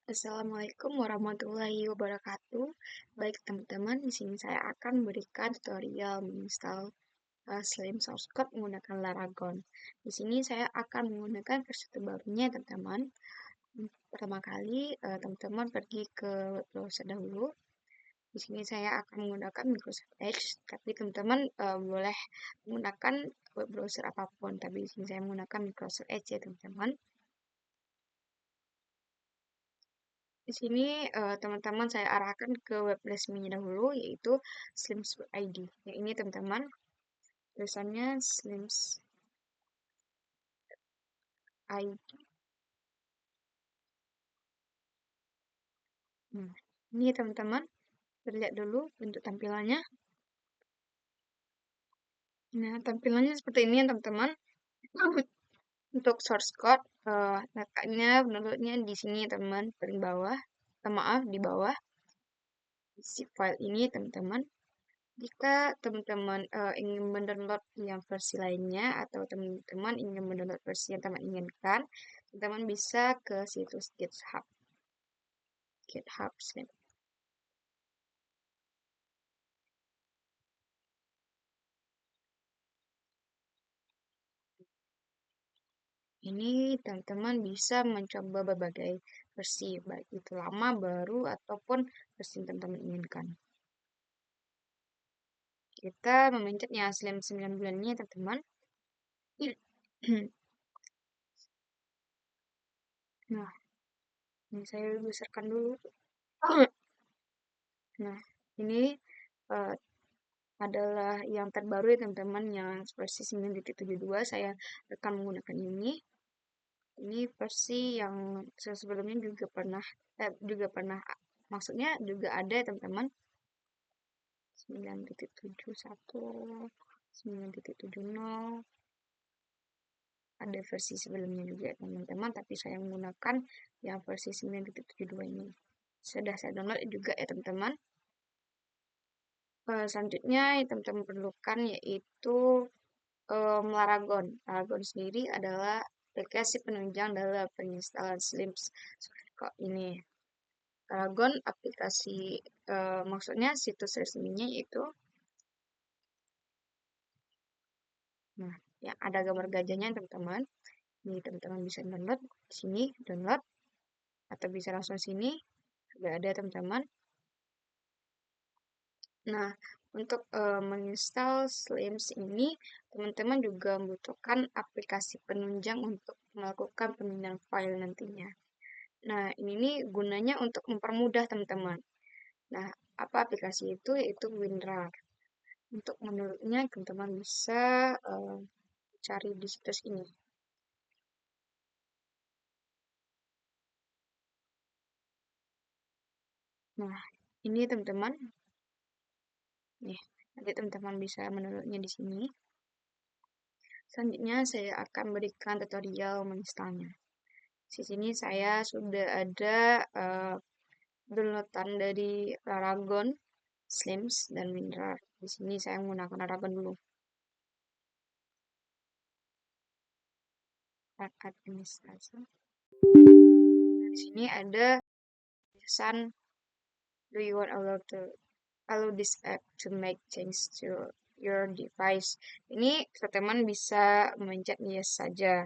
Assalamualaikum warahmatullahi wabarakatuh. Baik teman-teman, di sini saya akan memberikan tutorial menginstal Slim Source Code menggunakan Laragon. Di sini saya akan menggunakan versi terbarunya, teman-teman. Pertama kali, teman-teman pergi ke web browser dahulu. Di sini saya akan menggunakan Microsoft Edge, tapi teman-teman boleh menggunakan web browser apapun. Tapi di sini saya menggunakan Microsoft Edge ya, teman-teman. Di sini teman-teman saya arahkan ke web resminya dahulu, yaitu slims.id. Yang ini teman-teman, tulisannya slims.id. Nah, ini teman-teman, lihat dulu bentuk tampilannya. Nah, tampilannya seperti ini ya teman-teman. Untuk source code, letaknya menurutnya di sini teman, paling bawah. Maaf, di bawah zip file ini teman-teman. Jika teman-teman ingin mendownload yang versi lainnya atau teman-teman ingin mendownload versi yang teman inginkan, teman-teman bisa ke situs GitHub Slim. Ini teman-teman bisa mencoba berbagai versi, baik itu lama, baru, ataupun versi yang teman-teman inginkan. Kita memencet yang Slim 9 bulan ini, teman-teman. Nah, ini saya besarkan dulu. Nah, ini uh, adalah yang terbaru ya teman-teman, yang versi 9.72. Saya akan menggunakan ini. Ini versi yang sebelumnya juga pernah maksudnya juga ada ya teman-teman. 9.71, 9.70, ada versi sebelumnya juga ya teman-teman, tapi saya menggunakan yang versi 9.72 ini. Sudah saya download juga ya teman-teman. Selanjutnya yang teman-teman perlukan yaitu Laragon. Laragon sendiri adalah aplikasi penunjang dalam penginstalan Slims kok ini. Laragon aplikasi maksudnya situs resminya itu. Nah, ya ada gambar gajahnya teman-teman. Ini teman-teman bisa download di sini, download atau bisa langsung sini. Sudah ada teman-teman. Nah, untuk menginstal Slims ini, teman-teman juga membutuhkan aplikasi penunjang untuk melakukan pemindahan file nantinya. Nah, ini nih gunanya untuk mempermudah teman-teman. Nah, apa aplikasi itu? Yaitu WinRAR. Untuk menurutnya, teman-teman bisa cari di situs ini. Nah, ini teman-teman. Nih, nanti teman-teman bisa menurutnya di sini. Selanjutnya, saya akan berikan tutorial menginstalnya. Di sini saya sudah ada downloadan dari Laragon, Slims, dan WinRAR. Di sini saya menggunakan Laragon dulu. Administrasi. Nah, di sini ada tulisan do you want allow this app to make change to your device. Ini teman-teman bisa memencet yes saja.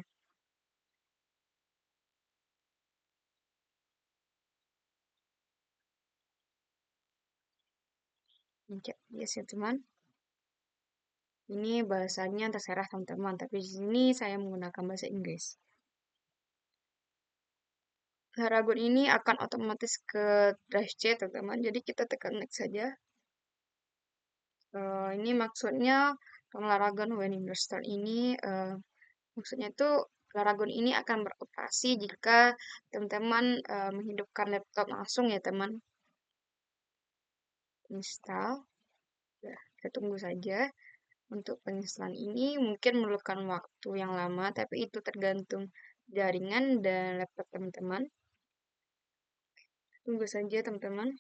Mencet yes ya teman. Ini bahasanya terserah teman-teman, tapi di sini saya menggunakan bahasa Inggris. Laragon ini akan otomatis ke drive C teman-teman, jadi kita tekan next saja. Ini maksudnya Laragon when install ini maksudnya itu Laragon ini akan beroperasi jika teman-teman menghidupkan laptop langsung ya teman. Install, ya, kita tunggu saja. Untuk penginstalan ini mungkin memerlukan waktu yang lama, tapi itu tergantung jaringan dan laptop teman-teman. Tunggu saja teman-teman.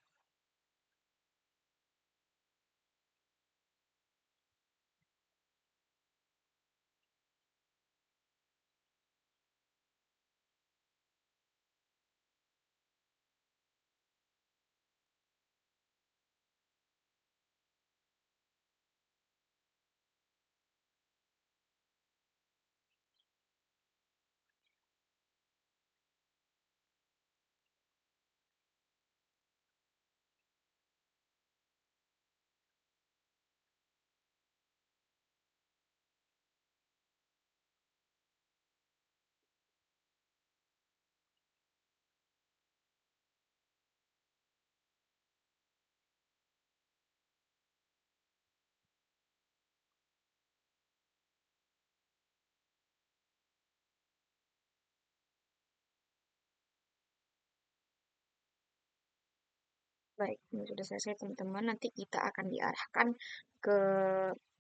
Baik, ini sudah selesai teman-teman. Nanti kita akan diarahkan ke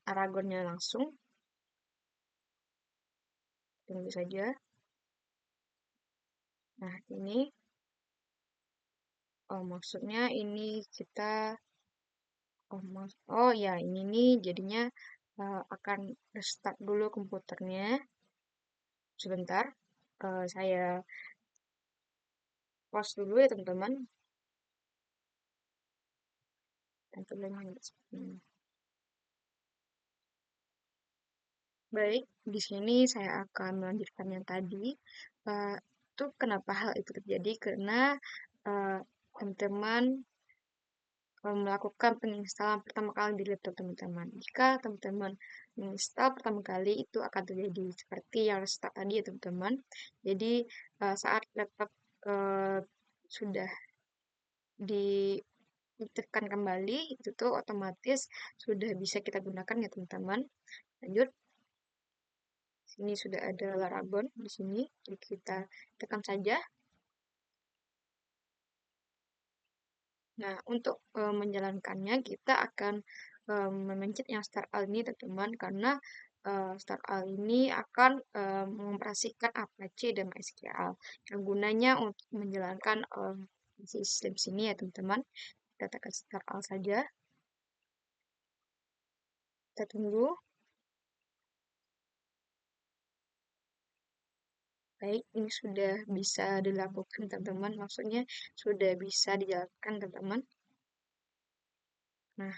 Aragonnya langsung. Tunggu saja. Nah, ini maksudnya ini kita oh ya, ini nih jadinya akan restart dulu komputernya. Sebentar. Saya pause dulu ya teman-teman. Teman-teman. Baik, di sini saya akan melanjutkan yang tadi. Itu kenapa hal itu terjadi? Karena eh, teman-teman melakukan penginstalan pertama kali di laptop teman-teman. Jika teman-teman menginstal pertama kali, itu akan terjadi seperti yang restart tadi ya teman-teman. Jadi saat laptop eh, sudah ditekan kembali, itu tuh otomatis sudah bisa kita gunakan ya teman-teman. Lanjut. Sini sudah ada Laragon di sini. Jadi kita tekan saja. Nah, untuk menjalankannya kita akan memencet yang start all ini teman-teman karena start all ini akan mengoperasikan Apache dan MySQL yang gunanya untuk menjalankan sistem sini ya teman-teman. Kita tekan start all saja. Kita tunggu. Baik, ini sudah bisa dilakukan teman-teman. Maksudnya sudah bisa dijalankan teman-teman. Nah,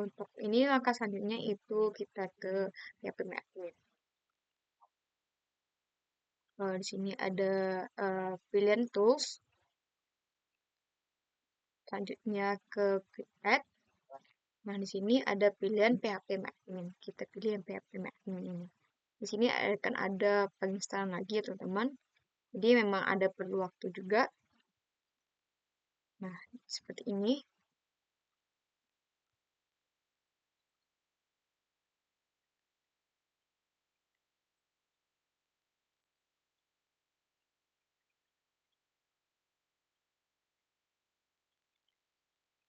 untuk ini langkah selanjutnya itu kita ke PHP Admin. Di sini ada pilihan tools, selanjutnya ke Quick Add. Nah, di sini ada pilihan PHP Admin. Kita pilih yang PHP Admin ini. Di sini akan ada penginstalan lagi ya teman-teman. Jadi memang ada perlu waktu juga. Nah, seperti ini.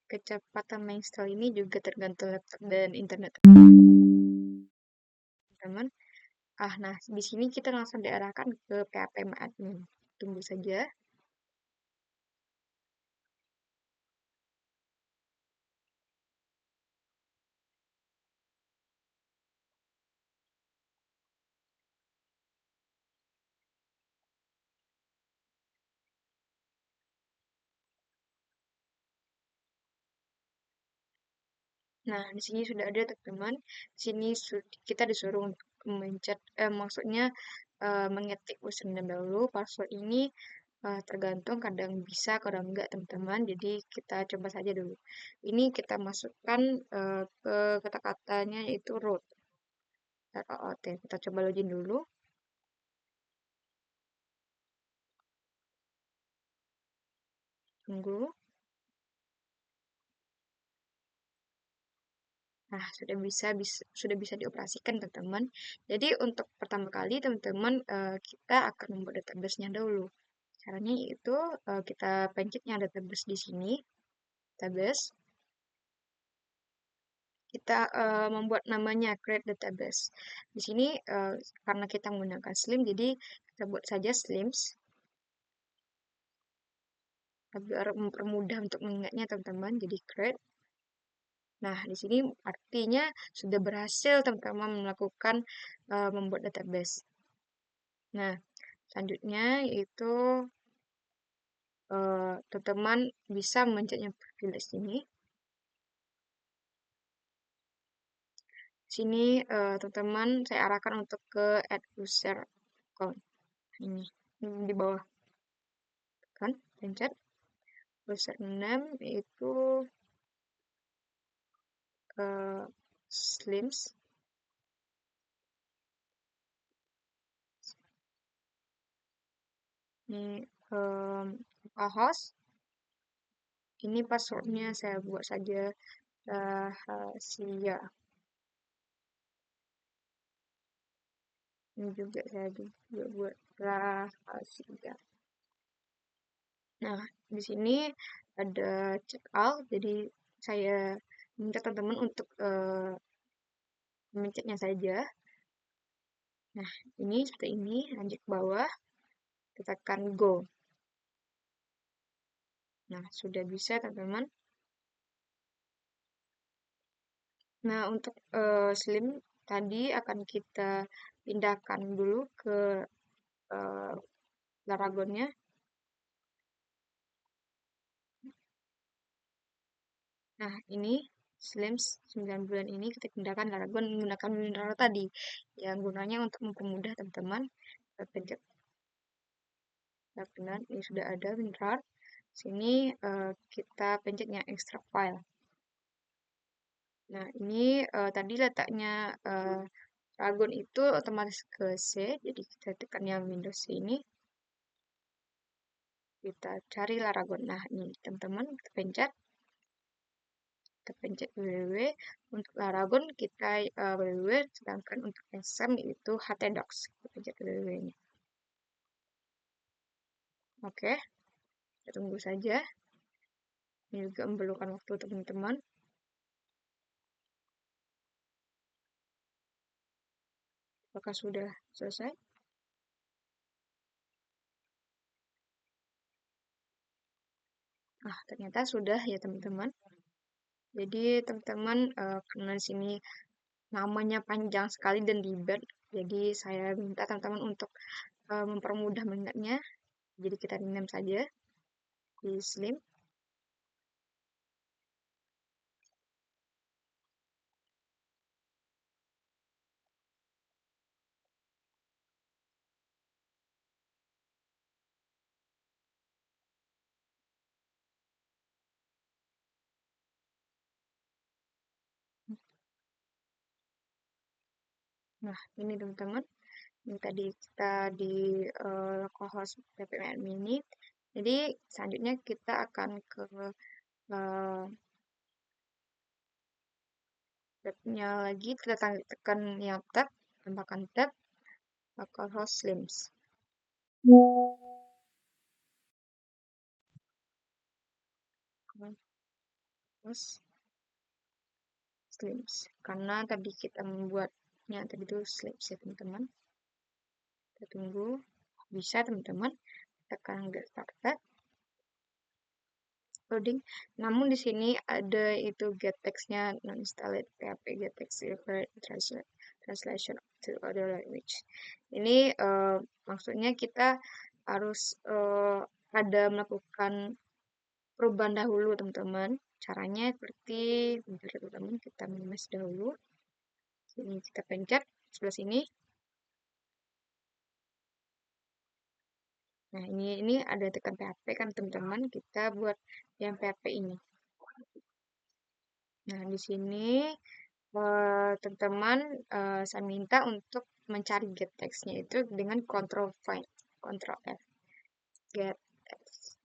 Kecepatan menginstal ini juga tergantung laptop dan internet teman-teman. Nah, di sini kita langsung diarahkan ke PHP admin. Tunggu saja. Nah, di sini sudah ada teman-teman. Di sini kita disuruh untuk mencet, maksudnya mengetik username dahulu. Password ini tergantung kadang bisa, kadang enggak teman-teman. Jadi kita coba saja dulu. Ini kita masukkan ke kata-katanya yaitu root. ROOT. Kita coba login dulu. Tunggu. Nah, sudah bisa dioperasikan, teman-teman. Jadi, untuk pertama kali, teman-teman, kita akan membuat database-nya dulu. Caranya yaitu kita pencet yang database di sini, database. Kita membuat namanya create database. Di sini karena kita menggunakan Slim, jadi kita buat saja Slims agar mempermudah untuk mengingatnya, teman-teman. Jadi create. Nah, di sini artinya sudah berhasil teman-teman melakukan membuat database. Nah, selanjutnya yaitu teman-teman bisa mencet yang privilege ini. Sini teman-teman saya arahkan untuk ke add user account. Ini di bawah kan, pencet username itu Slims. Ini host. Ini passwordnya saya buat saja rahasia. Ini juga saya juga buat rahasia. Nah, di sini ada check out, jadi saya minta teman-teman untuk memencetnya saja. Nah, ini seperti ini, lanjut ke bawah, tekan go. Nah, sudah bisa teman-teman. Nah, untuk Slim tadi akan kita pindahkan dulu ke uh, Laragonnya. Nah, ini Slims 9 bulan ini kita pindahkan Laragon menggunakan mineral tadi. Yang gunanya untuk mempermudah teman-teman pencet. Nah, benar, ini sudah ada mineral. Sini kita pencetnya extract file. Nah, ini tadi letaknya Laragon itu otomatis ke C, jadi kita tekan yang Windows C ini. Kita cari Laragon. Nah, ini teman-teman kita pencet www. Untuk Laragon kita www, sedangkan untuk SM itu htdocs. Kita pencet www-nya. Oke, kita tunggu saja. Ini juga memerlukan waktu teman-teman. Apakah sudah selesai? Ah, ternyata sudah ya teman-teman. Jadi teman-teman karena di sini namanya panjang sekali dan ribet, jadi saya minta teman-teman untuk mempermudah mengingatnya. Jadi kita rename saja di Slim. Nah, ini teman-teman. Ini tadi kita di localhost ppm ini. Jadi selanjutnya kita akan ke tabnya lagi, kita tekan yang tab, tambahkan tab localhost slims. Terus slims. Karena tadi kita membuatnya tadi itu slims ya teman-teman. Kita tunggu. Bisa teman-teman. Tekan get started. Loading. Namun di sini ada itu get text-nya non installed php get text translation to other language. Ini maksudnya kita harus ada melakukan perubahan dahulu teman-teman. Caranya seperti bentar teman-teman, kita minimize dahulu. Sini kita pencet sebelah sini. Nah, ini ada tekan PHP kan teman-teman, kita buat yang PHP ini. Nah, di sini teman-teman saya minta untuk mencari get text-nya itu dengan control find, control F. Get text.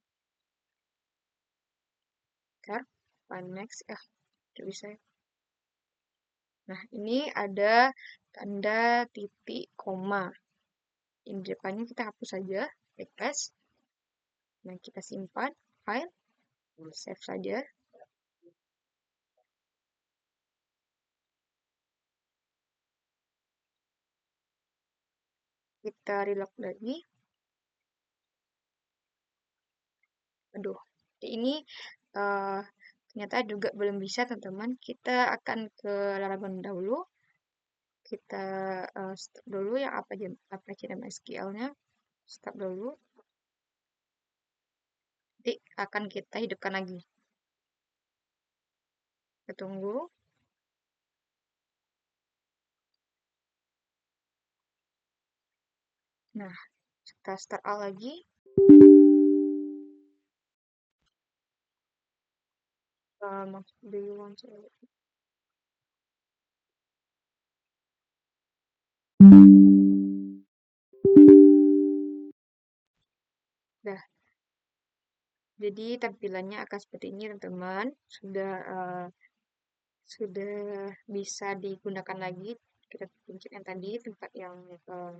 Ntar, find next, tidak bisa. Nah, ini ada tanda titik koma. Ini depannya kita hapus saja, backslash. Nah, kita simpan file, save saja. Kita reload lagi. Aduh, ini ternyata juga belum bisa teman-teman. Kita akan ke Laragon dahulu. Kita stop dulu yang apa aja nama SQL-nya. Stop dulu. Nanti akan kita hidupkan lagi. Kita tunggu. Nah, kita start all lagi. Do you want to... Nah, jadi tampilannya akan seperti ini teman-teman. Sudah bisa digunakan lagi. Kita pencet yang tadi, tempat yang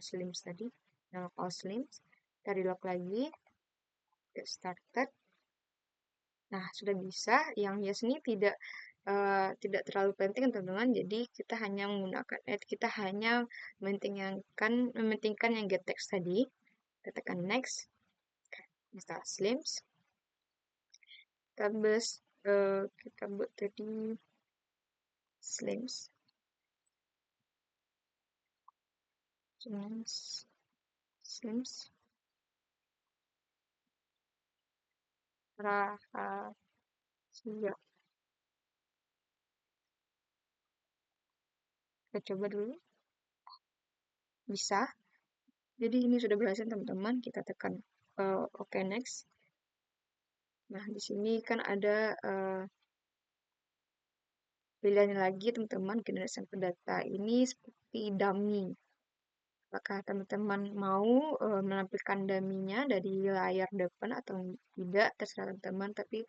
slims tadi, yang all slims. Kita reload lagi, get started. Nah, sudah bisa. Yang hias ini tidak terlalu penting teman-teman. Jadi kita hanya mementingkan yang get text tadi. Kita tekan next, install Slims. Kita buat tadi Slims, Slims, Slims, rahasia. Kita coba dulu, bisa. Jadi ini sudah berhasil teman-teman. Kita tekan OK next. Nah, di sini kan ada pilihannya lagi teman-teman. Generasi data ini seperti dummy. Apakah teman-teman mau menampilkan dummy-nya dari layar depan atau tidak, terserah teman-teman. Tapi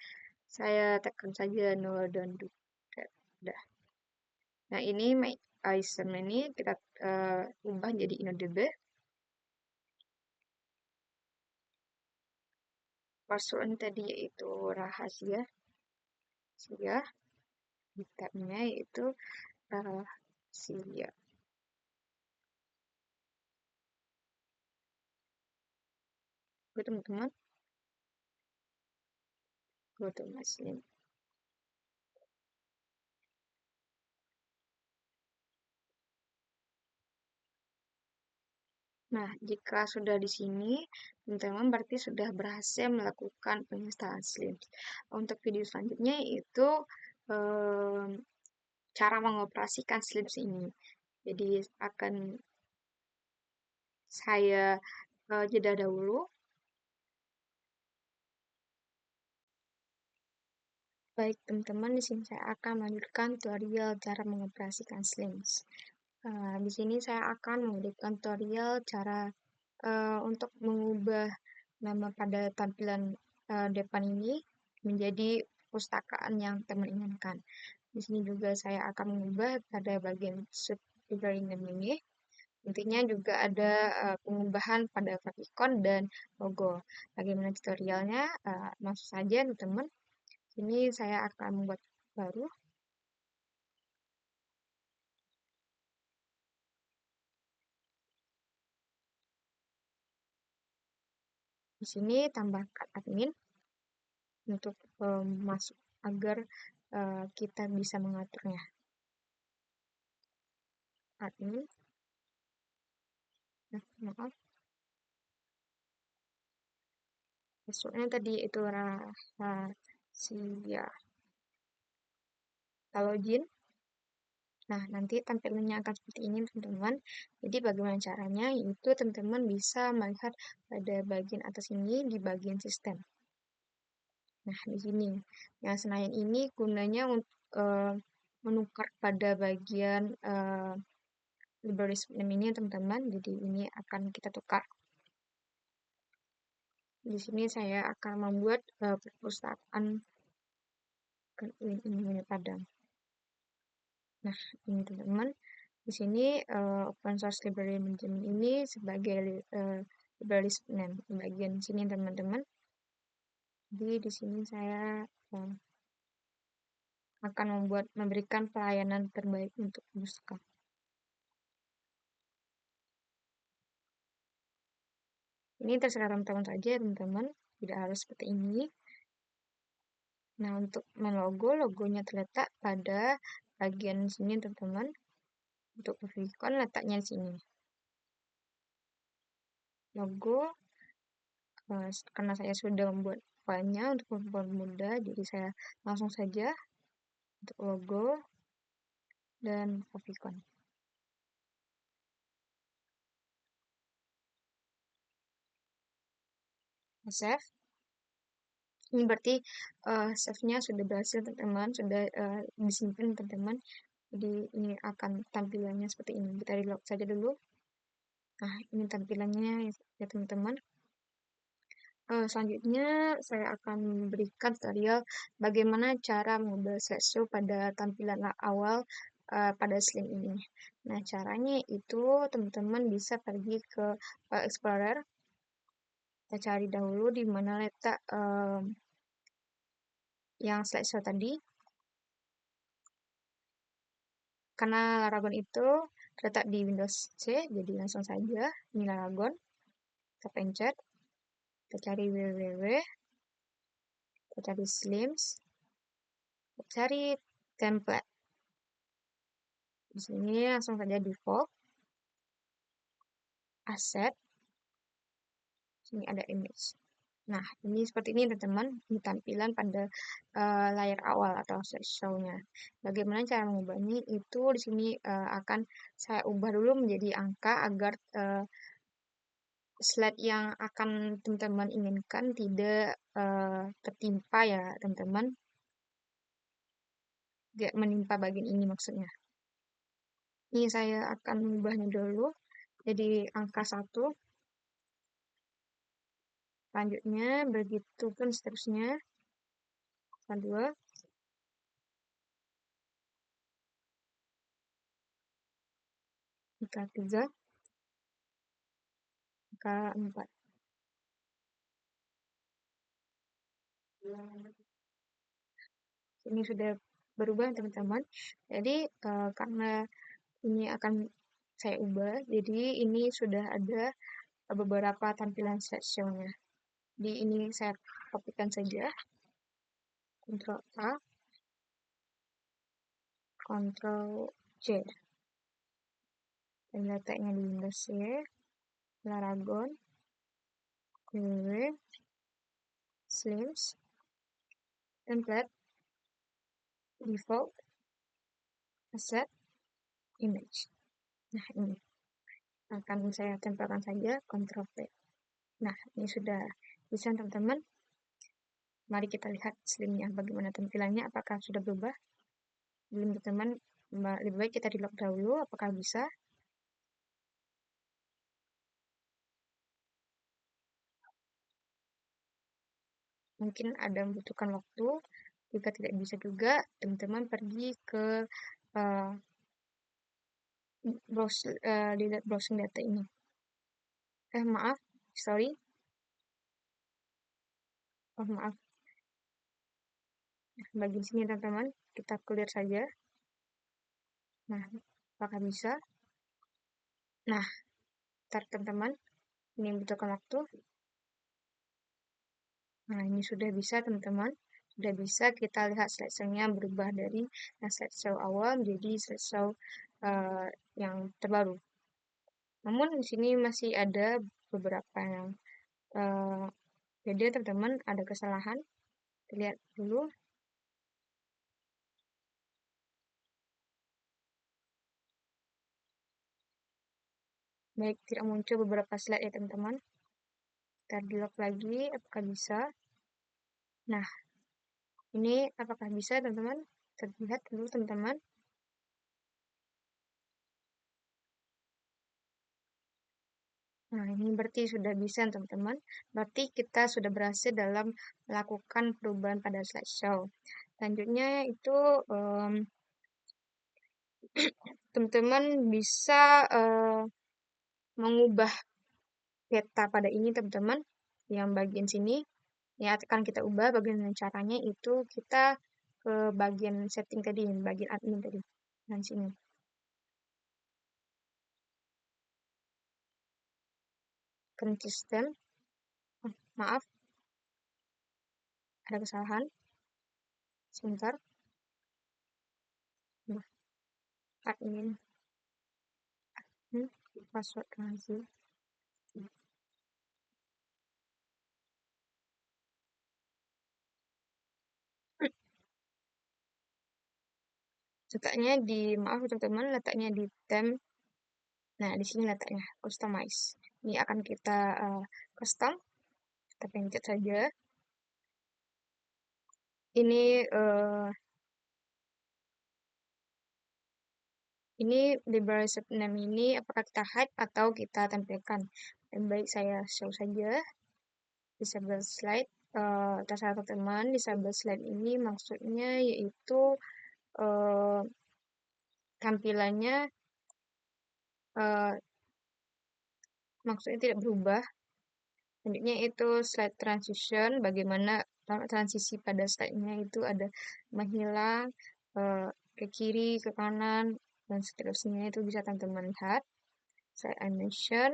saya tekan saja no don't do. Udah. Nah, ini my item ini kita ubah jadi InnoDB. Password tadi yaitu rahasia. Detailnya yaitu rahasia. Oke teman-teman, go to Muslim. Nah, jika sudah di sini, teman-teman berarti sudah berhasil melakukan penginstalan Slims. Untuk video selanjutnya yaitu cara mengoperasikan Slims ini. Jadi akan saya jeda dahulu. Baik teman-teman, di sini saya akan melanjutkan tutorial cara mengoperasikan Slims. Di sini saya akan memberikan tutorial cara untuk mengubah nama pada tampilan depan ini menjadi pustakaan yang teman inginkan. Di sini juga saya akan mengubah pada bagian sublibrary name ini. Intinya juga ada pengubahan pada favicon dan logo. Bagaimana tutorialnya? Langsung saja teman-teman. Ini saya akan membuat baru. Di sini tambahkan admin untuk masuk agar kita bisa mengaturnya. Admin, maaf, passwordnya tadi itu rahasia. Kita login. Nah, nanti tampilannya akan seperti ini, teman-teman. Jadi, bagaimana caranya? Yaitu teman-teman bisa melihat pada bagian atas ini di bagian sistem. Nah, di sini. Yang Senayan ini gunanya untuk menukar pada bagian library name ini, teman-teman. Jadi, ini akan kita tukar. Di sini saya akan membuat perpustakaan ini Padang. Nah, ini teman-teman. Di sini open source library management ini sebagai library name di bagian sini teman-teman. Jadi di sini saya akan memberikan pelayanan terbaik untuk puska. Ini terserah teman-teman saja teman-teman, tidak harus seperti ini. Nah, untuk logonya terletak pada bagian sini teman-teman. Untuk favicon letaknya di sini. Logo karena saya sudah membuat filenya untuk mempermudah, jadi saya langsung saja untuk logo dan favicon. Save. Ini berarti save-nya sudah berhasil teman-teman, sudah disimpan teman-teman. Jadi ini akan tampilannya seperti ini. Kita reload saja dulu. Nah, ini tampilannya ya teman-teman. Selanjutnya saya akan memberikan tutorial bagaimana cara mengubah slideshow pada tampilan awal pada Slim ini. Nah, caranya itu teman-teman bisa pergi ke File Explorer. Kita cari dahulu di mana letak yang slideshow tadi, karena Laragon itu terletak di Windows C, jadi langsung saja ini Laragon, kita pencet, kita cari www, kita cari slims, kita cari template. Di sini langsung saja default, asset, sini ada image. Nah, ini seperti ini teman-teman, ini tampilan pada layar awal atau slideshow-nya. Bagaimana cara mengubahnya? Itu di sini akan saya ubah dulu menjadi angka agar slide yang akan teman-teman inginkan tidak tertimpa ya teman-teman. Tidak menimpa bagian ini maksudnya. Ini saya akan mengubahnya dulu jadi angka 1. Selanjutnya begitu pun seterusnya. Angka 2. Angka 3. Angka 4. Ini sudah berubah teman-teman. Jadi karena ini akan saya ubah, jadi ini sudah ada beberapa tampilan slideshow-nya. Di ini saya kopikan saja, Ctrl A, Ctrl C, dan letaknya di Windows C, Laragon, www, slims, template, default, asset, image. Nah, ini akan saya tempelkan saja, Ctrl V. Nah, ini sudah bisa teman-teman. Mari kita lihat slimnya, bagaimana tampilannya, apakah sudah berubah. Belum teman-teman, lebih baik kita di lock dahulu, apakah bisa. Mungkin ada membutuhkan waktu, jika tidak bisa juga, teman-teman pergi ke uh, browsing data ini. Maaf, sorry. Oh, maaf. Nah, bagian sini teman-teman, kita clear saja. Nah, apakah bisa? Nah, ntar teman-teman, ini membutuhkan waktu. Nah, ini sudah bisa teman-teman. Sudah bisa kita lihat slideshow-nya berubah dari slideshow awal menjadi slideshow yang terbaru. Namun di sini masih ada beberapa yang jadi teman-teman ada kesalahan. Lihat dulu. Baik, tidak muncul beberapa slide ya teman-teman. Kita di-lock lagi, apakah bisa? Nah, ini apakah bisa teman-teman? Terlihat dulu teman-teman. Nah, ini berarti sudah bisa teman-teman. Berarti kita sudah berhasil dalam melakukan perubahan pada slideshow. Selanjutnya itu teman-teman bisa mengubah peta pada ini teman-teman. Yang bagian sini ya akan kita ubah bagian caranya itu kita ke bagian setting tadi, bagian admin tadi. Nah, sini. Konsisten. Oh, maaf, ada kesalahan. Sebentar. Nah, admin. Password rahasia. Letaknya di, maaf teman-teman, letaknya di temp. Nah, di sini letaknya customize. Ini akan kita custom. Kita pencet saja. Ini library name ini apakah kita hide atau kita tampilkan. Yang baik saya show saja. Disable slide. Terserah teman-teman. Disable slide ini maksudnya yaitu tampilannya maksudnya tidak berubah. Selanjutnya itu slide transition, bagaimana transisi pada slide-nya itu ada menghilang ke kiri, ke kanan, dan seterusnya itu bisa teman-teman lihat. Slide animation,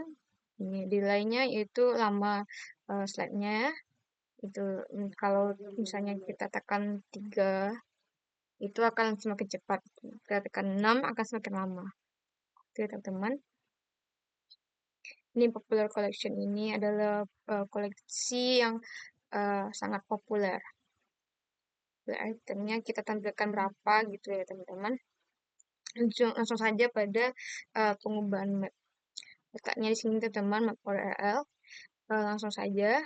ini delay-nya itu lama slide-nya, itu kalau misalnya kita tekan 3, itu akan semakin cepat. Kita tekan 6 akan semakin lama. Oke, teman-teman. Ini popular collection ini adalah koleksi yang sangat populer. Itemnya kita tampilkan berapa gitu ya teman-teman. Langsung saja pada pengubahan map. Letaknya di sini teman-teman, map URL. Langsung saja.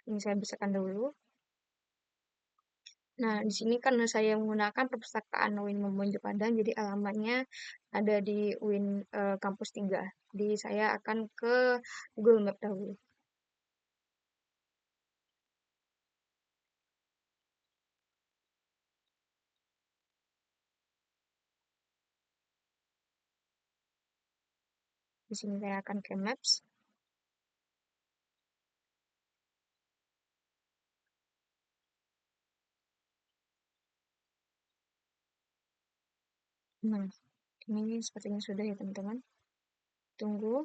Ini saya besarkan dulu. Nah, di sini karena saya menggunakan perpustakaan UIN Memonjo Padang, jadi alamatnya ada di UIN Kampus 3. Jadi saya akan ke Google Map dahulu. Di sini saya akan ke Maps. Nah, ini sepertinya sudah ya teman-teman. Tunggu.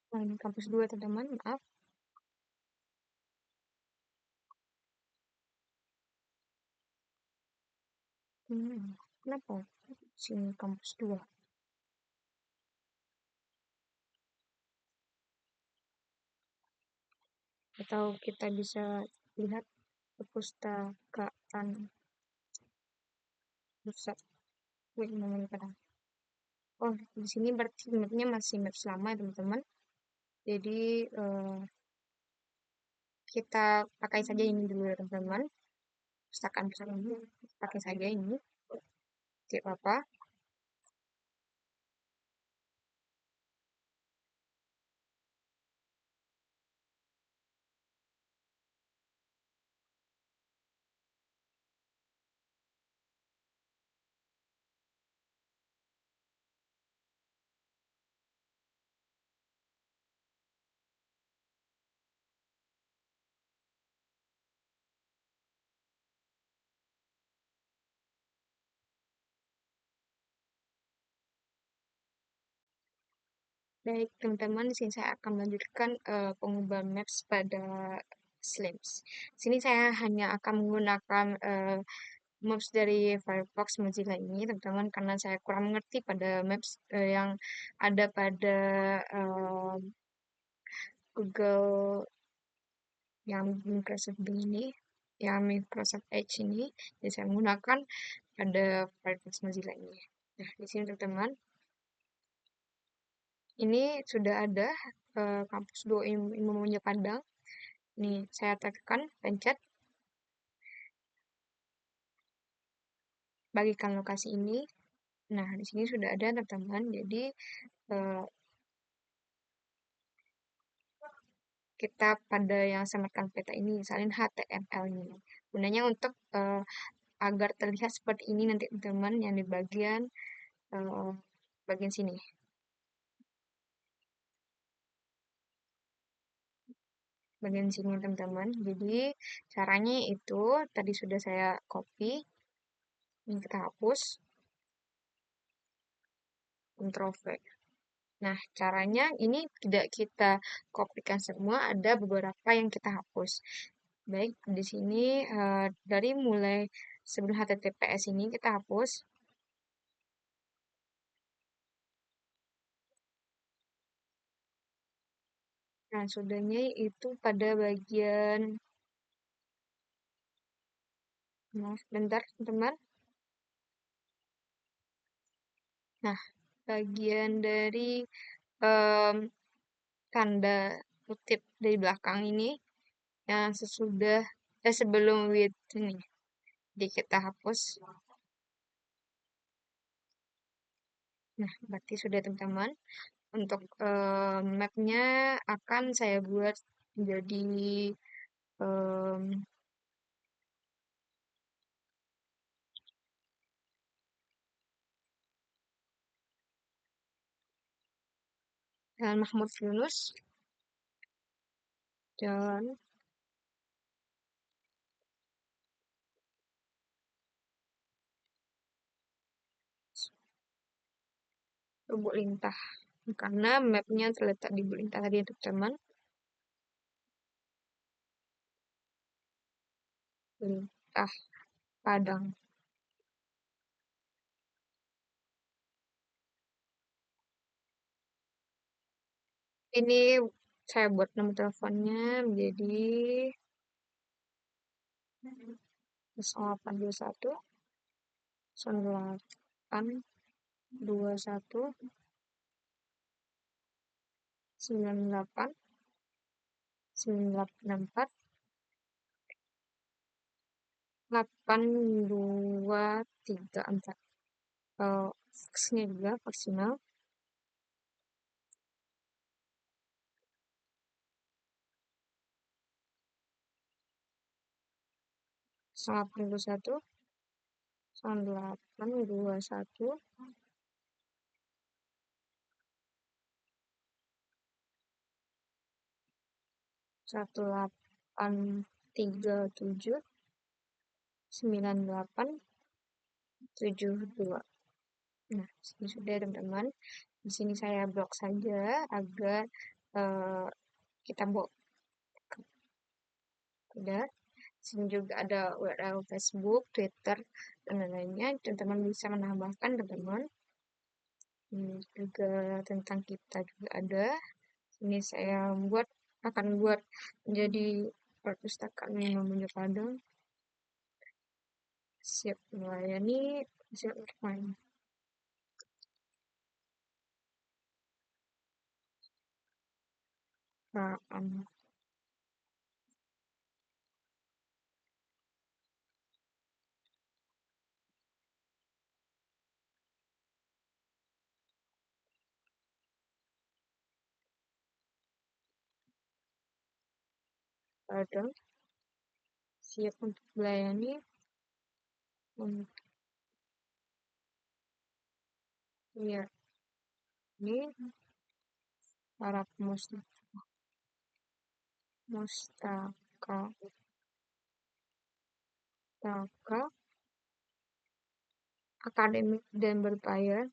Nah, ini kampus 2 teman-teman, maaf. Kenapa? Sini kampus 2. Atau kita bisa lihat perpustakaan pusat Wih, Padang. Oh, di sini berarti mapnya masih map lama ya teman-teman. Jadi kita pakai saja ini dulu ya teman-teman. Pustakaan pusat ini pakai saja ini. Tidak apa-apa. Baik, teman-teman, di sini saya akan melanjutkan pengubahan maps pada Slims. Sini saya hanya akan menggunakan maps dari Firefox Mozilla ini, teman-teman, karena saya kurang mengerti pada maps yang ada pada Google yang Microsoft Bing ini, yang Microsoft Edge ini. Jadi saya menggunakan pada Firefox Mozilla ini. Nah, di sini teman-teman, ini sudah ada kampus 2 Ilmu Memunja Padang. Nih, saya tekan, pencet, bagikan lokasi ini. Nah, di sini sudah ada teman-teman. Jadi, eh, kita pada yang sematkan peta ini, misalnya HTML ini. Gunanya untuk agar terlihat seperti ini nanti teman-teman yang di bagian sini. Bagian sini teman-teman. Jadi, caranya itu tadi sudah saya copy. Ini kita hapus. Ctrl V. Nah, caranya ini tidak kita kopikan semua, ada beberapa yang kita hapus. Baik, di sini dari mulai sebelum HTTPS ini kita hapus. Nah, sudahnya itu pada bagian, maaf, bentar teman. Nah, bagian dari em, tanda kutip dari belakang ini yang sesudah sebelum with ini. Jadi kita hapus. Nah, berarti sudah teman-teman. Untuk map-nya akan saya buat menjadi em, Jalan Mahmud Yunus, Jalan Lubuk Lintah. Karena map-nya terletak di Lubuk Lintah tadi untuk teman. Lintah Padang. Ini saya buat nomor teleponnya menjadi 0821 delapan 21 98 984 8234. Faxnya juga maksimal 81 delapan 21 1837 9872. Nah, ini sudah teman-teman. Di sini saya blok saja agar eh, kita buat udah. Di sini juga ada URL Facebook, Twitter, dan lain-lainnya. Teman-teman bisa menambahkan teman-teman. Ini juga tentang kita juga ada. Ini saya akan buat menjadi perpustakaan yang namanya Padang. Siap melayani, siap untuk main. Padang. Padang. Siap untuk melayani. Untuk ya, ini para pustaka akademik dan berbayar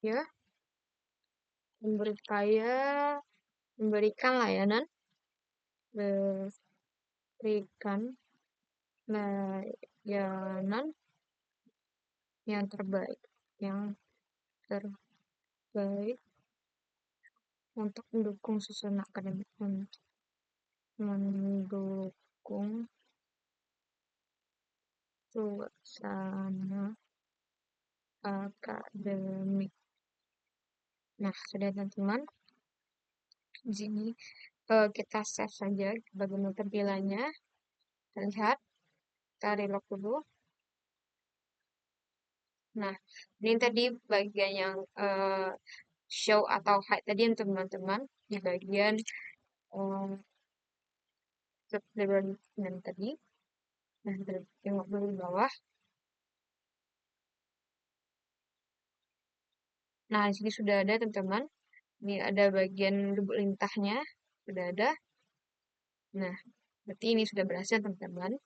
ya, dan berbayar, memberikan layanan, berikan layanan yang terbaik, yang terbaik untuk mendukung susunan akademik, untuk mendukung suasana akademik. Nah, sudah teman-teman, di sini kita save saja bagaimana tampilannya. Kita lihat, kita reload dulu. Nah, ini tadi bagian yang show atau hide tadi teman-teman di bagian subscriber tadi. Nah, kita tengok dulu di bawah. Nah, di sini sudah ada teman-teman. Ini ada bagian lubuk lintahnya, sudah ada. Nah, berarti ini sudah berhasil teman-teman.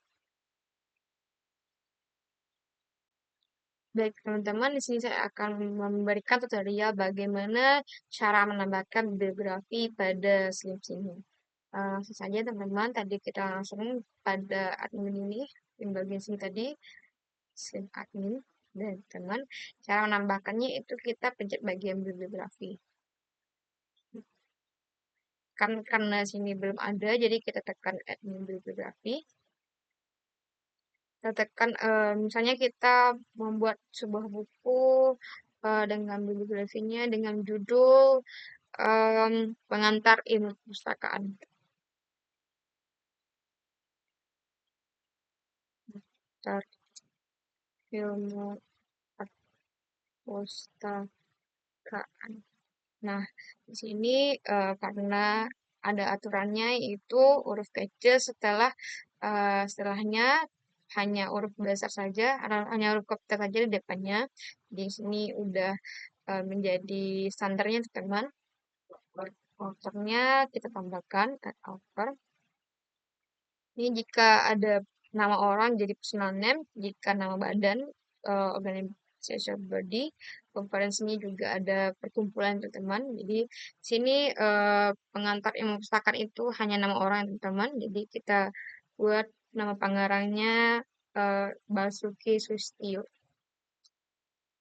Baik teman-teman, di sini saya akan memberikan tutorial bagaimana cara menambahkan bibliografi pada Slim ini. Langsung saja teman-teman, tadi kita langsung pada admin ini, di bagian sini tadi, Slim admin. Dan teman, cara menambahkannya itu kita pencet bagian bibliografi. Kan karena sini belum ada, jadi kita tekan admin bibliografi. Kita tekan, misalnya kita membuat sebuah buku dengan bibliografinya, dengan judul pengantar ilmu perpustakaan. Bentar. ilmu perpustakaan. Nah, di sini karena ada aturannya yaitu huruf kecil setelahnya hanya huruf besar saja, hanya huruf kapital saja di depannya. Di sini udah menjadi standarnya teman. Authornya kita tambahkan add author. Ini jika ada nama orang jadi personal name, jika nama badan organization body, konferensinya juga ada perkumpulan teman-teman. Jadi sini pengantar ilmu perpustakaan itu hanya nama orang teman-teman. Jadi kita buat nama pengarangnya Basuki Sustio.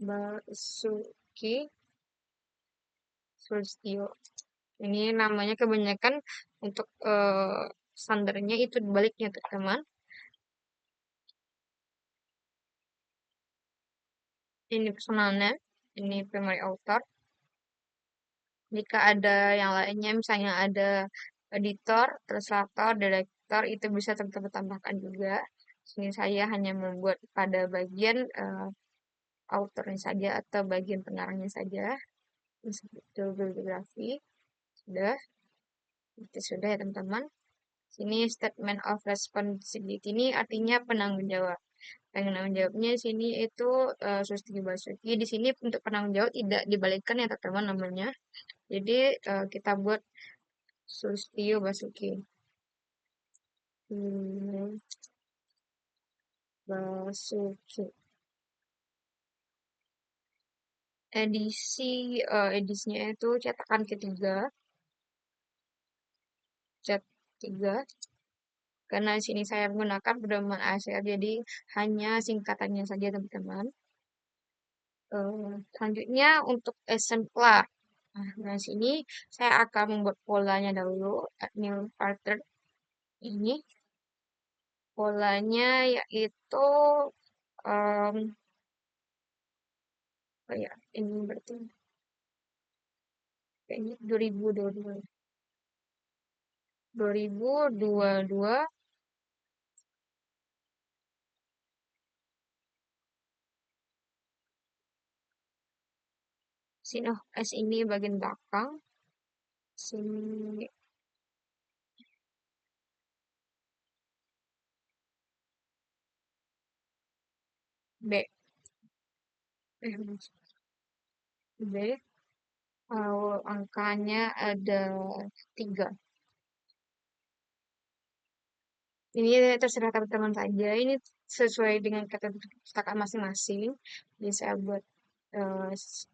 Basuki Sustio. Ini namanya kebanyakan untuk standarnya itu dibaliknya teman-teman. Ini personalnya, ini primary author. Jika ada yang lainnya, misalnya ada editor, ilustrator, director, itu bisa tambahkan juga. Sini saya hanya membuat pada bagian autornya saja atau bagian pengarangnya saja. Itu bibliografi. Sudah, itu sudah ya teman-teman. Sini statement of responsibility ini artinya penanggung jawab. Penanggung jawabnya sini itu Sustio Basuki. Di sini untuk penanggung jawab tidak dibalikkan ya teman-teman namanya. Jadi kita buat Sustio Basuki. Basuki. Edisinya itu cetakan ketiga. Cat 3. Karena di sini saya menggunakan pedoman ASR, jadi hanya singkatannya saja teman-teman. Selanjutnya untuk eksemplar. Nah, sini saya akan membuat polanya dahulu. Add new pattern ini. Polanya yaitu oh ya, ini berarti kayaknya 2022. 2022 sini S ini bagian belakang. Sini B. B. Angkanya ada 3. Ini terserah teman-teman saja. Ini sesuai dengan kategori perpustakaan masing-masing. Jadi saya buat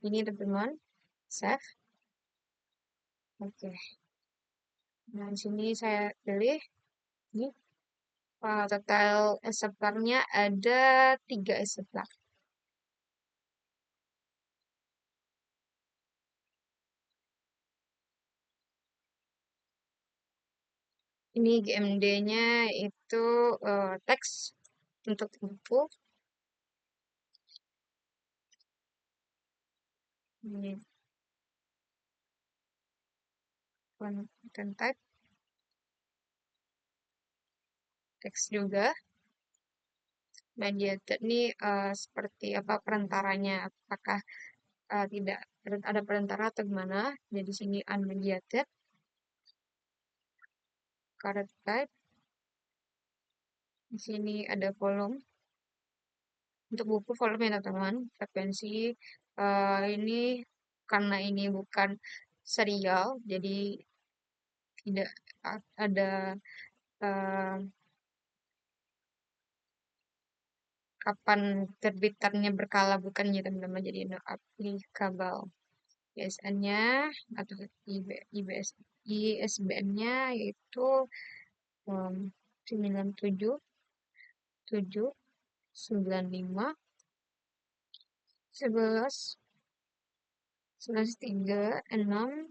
ini teman-teman. Save. Oke. Nah, di sini saya pilih. Ini total eksemplarnya ada 3 eksemplar. Ini GMD-nya itu teks untuk buku. Ini content type. Teks juga. Mediated ini seperti apa perantaranya, apakah tidak ada perantara atau gimana. Jadi sini unmediated. Card type. Di sini ada volume. Untuk buku volume ya teman-teman. Frekuensi ini karena ini bukan serial, jadi tidak ada kapan terbitannya berkala, bukan ya teman-teman, jadi no applicable. ISN-nya atau ISBN-nya yaitu 97 7 95 11 11 3 6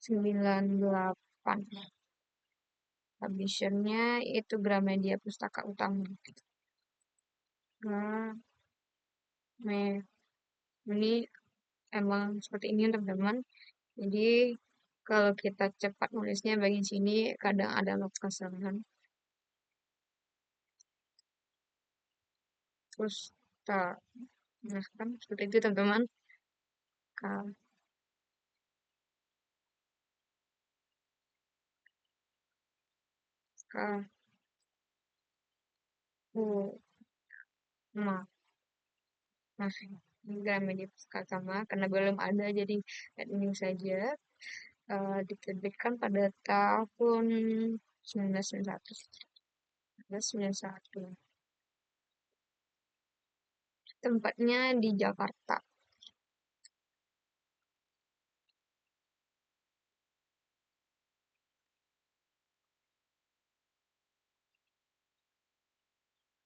98. Publisher-nya itu Gramedia Pustaka Utama. Nah, ini emang seperti ini teman-teman. Jadi kalau kita cepat nulisnya bagian sini kadang ada kesalahan. Terus Tak. Nah, kan seperti itu teman-teman. Ka- ka- u- ma. Nah, Gramedia Pustaka sama karena belum ada jadi admin saja. Diterbitkan pada tahun 1991. 1991. Tempatnya di Jakarta.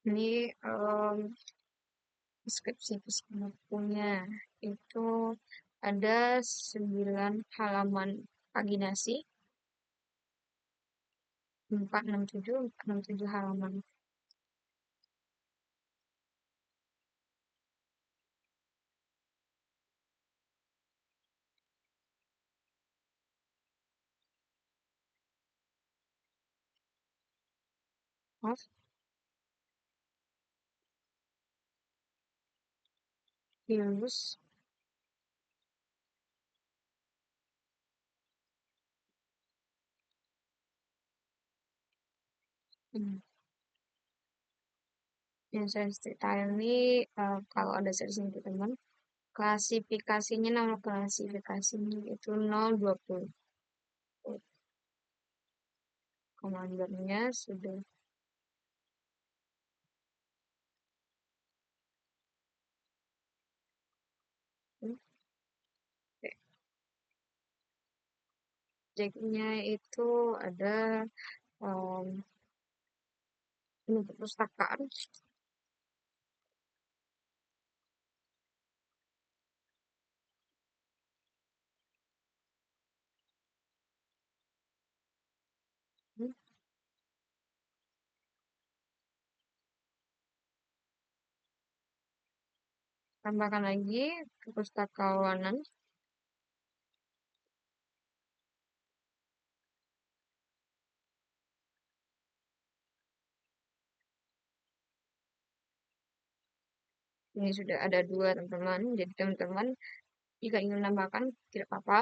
Ini deskripsi bukunya itu ada 9 halaman paginasi, 467 halaman. Maaf, Yunus. Hmm. Yang saya ceritain ini kalau ada series ini teman, klasifikasinya nama klasifikasinya itu 020. Komandannya sudah. Hmm, Jacknya itu ada um, ini perpustakaan. Hmm, Tambahkan lagi perpustakawanan. Ini sudah ada dua teman-teman. Jadi teman-teman jika ingin menambahkan tidak apa-apa.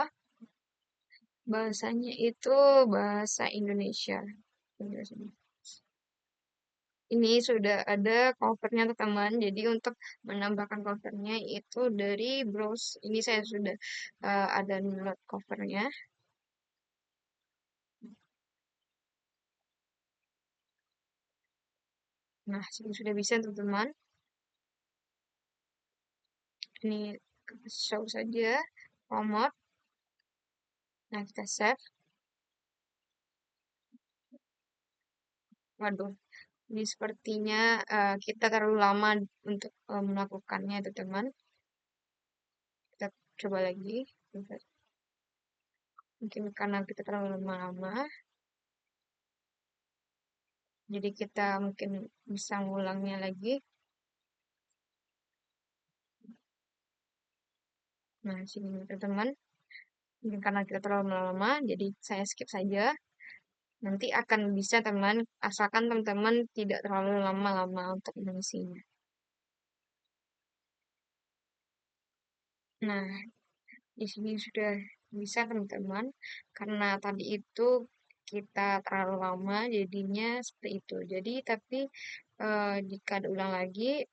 Bahasanya itu bahasa Indonesia. Ini sudah ada covernya teman-teman. Jadi untuk menambahkan covernya itu dari browse. Ini saya sudah ada download covernya. Nah, ini sudah bisa teman-teman. Ini show saja format. Nah, kita save. Waduh, ini sepertinya kita terlalu lama untuk melakukannya teman-teman. Kita coba lagi. Mungkin karena kita terlalu lama-lama. Jadi kita mungkin bisa ngulangnya lagi. Nah, sini teman-teman. Mungkin karena kita terlalu lama, jadi saya skip saja. Nanti akan bisa teman, asalkan teman-teman tidak terlalu lama-lama untuk mengisinya. Nah, di sini sudah bisa teman-teman, karena tadi itu kita terlalu lama, jadinya seperti itu. Jadi, tapi jika diulang lagi,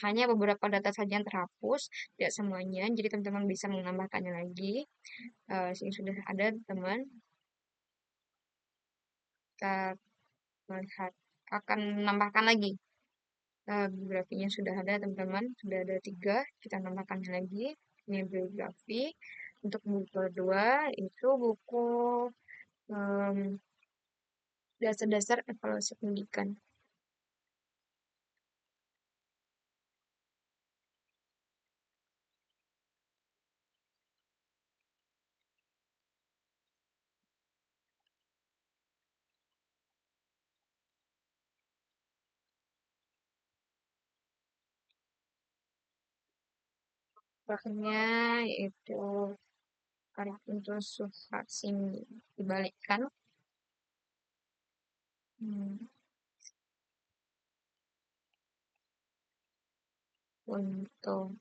hanya beberapa data saja yang terhapus, tidak semuanya. Jadi teman-teman bisa menambahkannya lagi. Sini sudah ada teman. Kita melihat akan menambahkan lagi. Biografinya sudah ada teman-teman, sudah ada 3, kita tambahkan lagi. Ini biografi. Untuk buku kedua itu buku em, dasar-dasar evaluasi pendidikan. Bahkannya itu karya untuk Suharsini dibalikkan. Hmm, untuk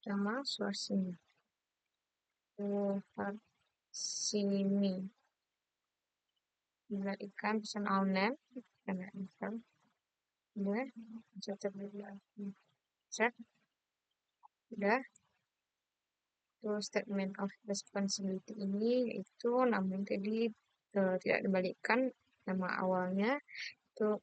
nama source-nya. Sini ikan pesan all name karena enter udah set udah. Terus statement of responsibility ini itu namun tadi tidak dibalikkan nama awalnya itu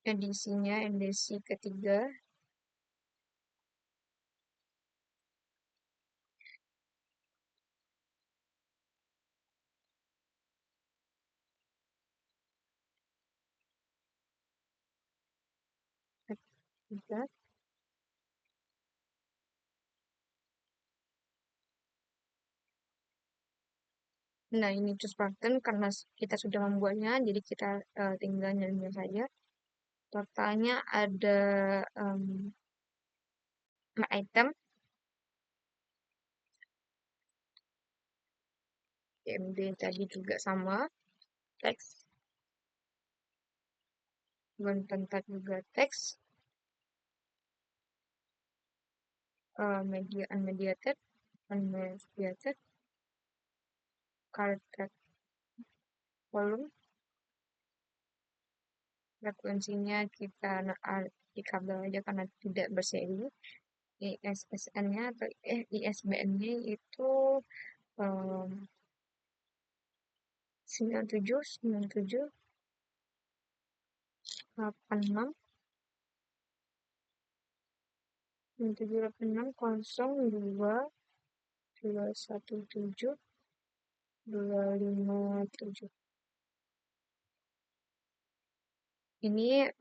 edisi ketiga ketiga. Nah, ini choose pattern karena kita sudah membuatnya, jadi kita tinggal nyanyi saja. Totalnya ada item, CMD tadi juga sama, teks, content juga teks, media unmediated, character volume, frekuensinya kita di kabel aja karena tidak berseri. ISSN-nya atau ISBN-nya itu 9797 86 9786 02 217 257. Ini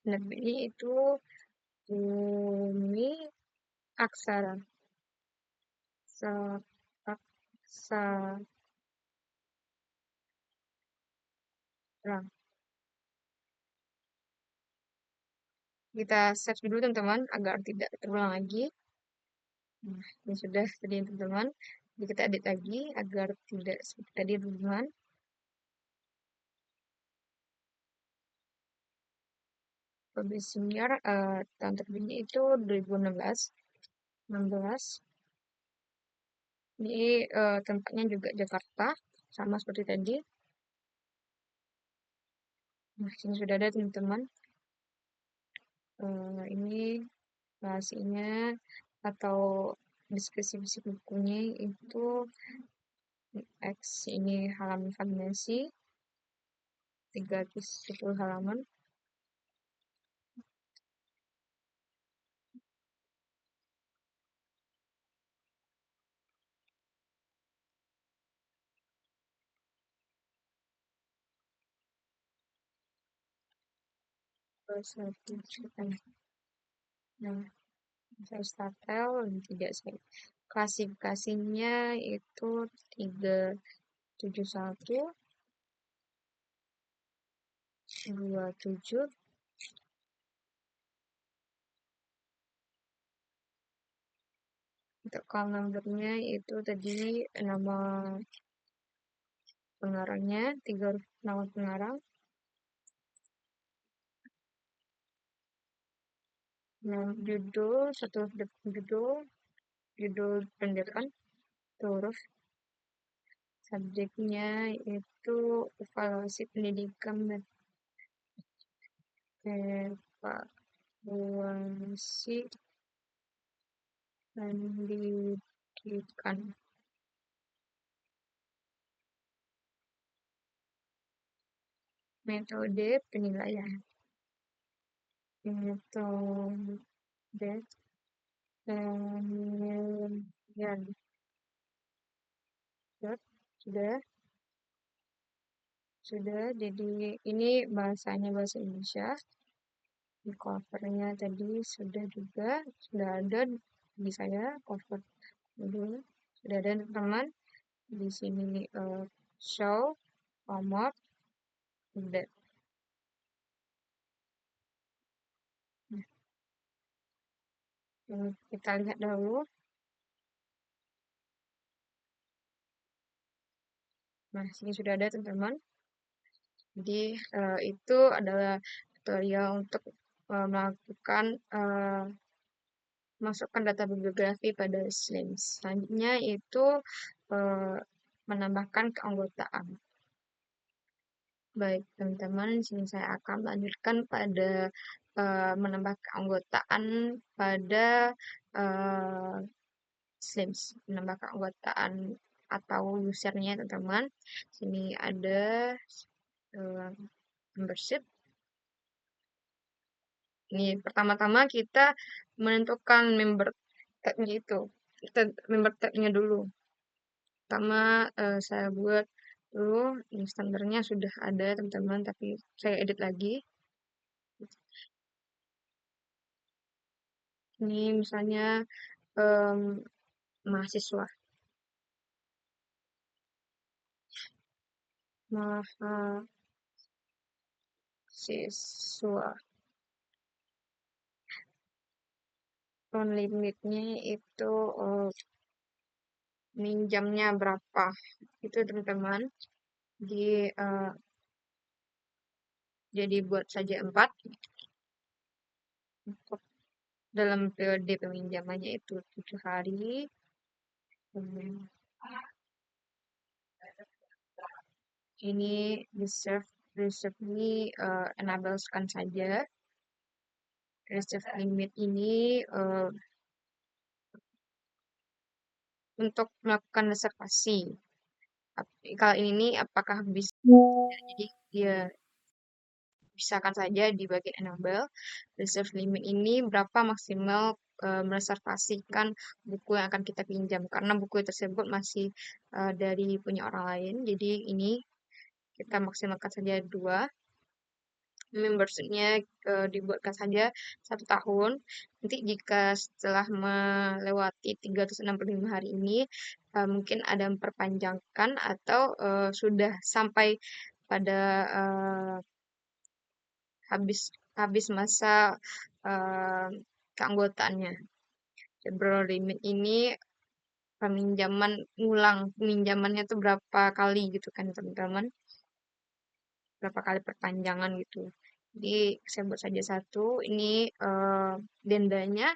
penerbitnya itu Bumi Aksara. Aksara. Kita save dulu teman-teman agar tidak terulang lagi. Nah, ini sudah tadi teman-teman. Jadi kita edit lagi agar tidak seperti tadi teman-teman. Publishing year tahun terbitnya itu 2016. Ini tempatnya juga Jakarta, sama seperti tadi. Nah, sini sudah ada teman-teman. Ini rahasianya atau deskripsi bukunya itu X ini halaman fragmentasi 310 halaman. Nah, saya startel tidak saya klasifikasinya itu 371 27. Untuk call numbernya itu tadi nama pengarangnya 3 huruf nama pengarang. Nah, judul satu judul pendidikan huruf. Subjeknya itu evaluasi pendidikan dan evaluasi pendidikan. Metode penilaian. Metode penilaian. Sudah, jadi ini bahasanya bahasa Indonesia. Di covernya tadi sudah ada di saya cover dulu sudah ada teman di sini show format Kita lihat dahulu. Nah, sini sudah ada teman-teman. Jadi itu adalah tutorial untuk melakukan masukkan data bibliografi pada Slims. Selanjutnya itu eh, menambahkan keanggotaan. Baik, teman-teman, di sini saya akan melanjutkan pada menambah keanggotaan pada eh, Slims, menambah keanggotaan atau usernya, teman-teman. Sini ada eh, membership. Ini pertama-tama kita menentukan member tag-nya itu. Kita member tag-nya dulu. Pertama saya buat dulu, ini standarnya sudah ada teman-teman, tapi saya edit lagi. Ini misalnya em, mahasiswa. Mahasiswa. Loan limitnya itu minjamnya berapa. Itu teman-teman. Di, jadi buat saja 4. Untuk dalam periode peminjamannya itu 7 hari. Ini reserve ini enablekan saja. Reserve limit ini untuk melakukan reservasi. Kalau ini apakah bisa, jadi dia pisahkan saja di bagian enable. Reserve limit ini berapa maksimal mereservasikan buku yang akan kita pinjam, karena buku tersebut masih dari punya orang lain. Jadi ini kita maksimalkan saja 2. Membership-nya dibuatkan saja 1 tahun. Nanti jika setelah melewati 365 hari ini mungkin ada memperpanjangkan atau sudah sampai pada habis masa keanggotaannya. Borrow limit ini peminjamannya tuh berapa kali gitu kan teman-teman, berapa kali perpanjangan gitu. Jadi saya buat saja 1. Ini dendanya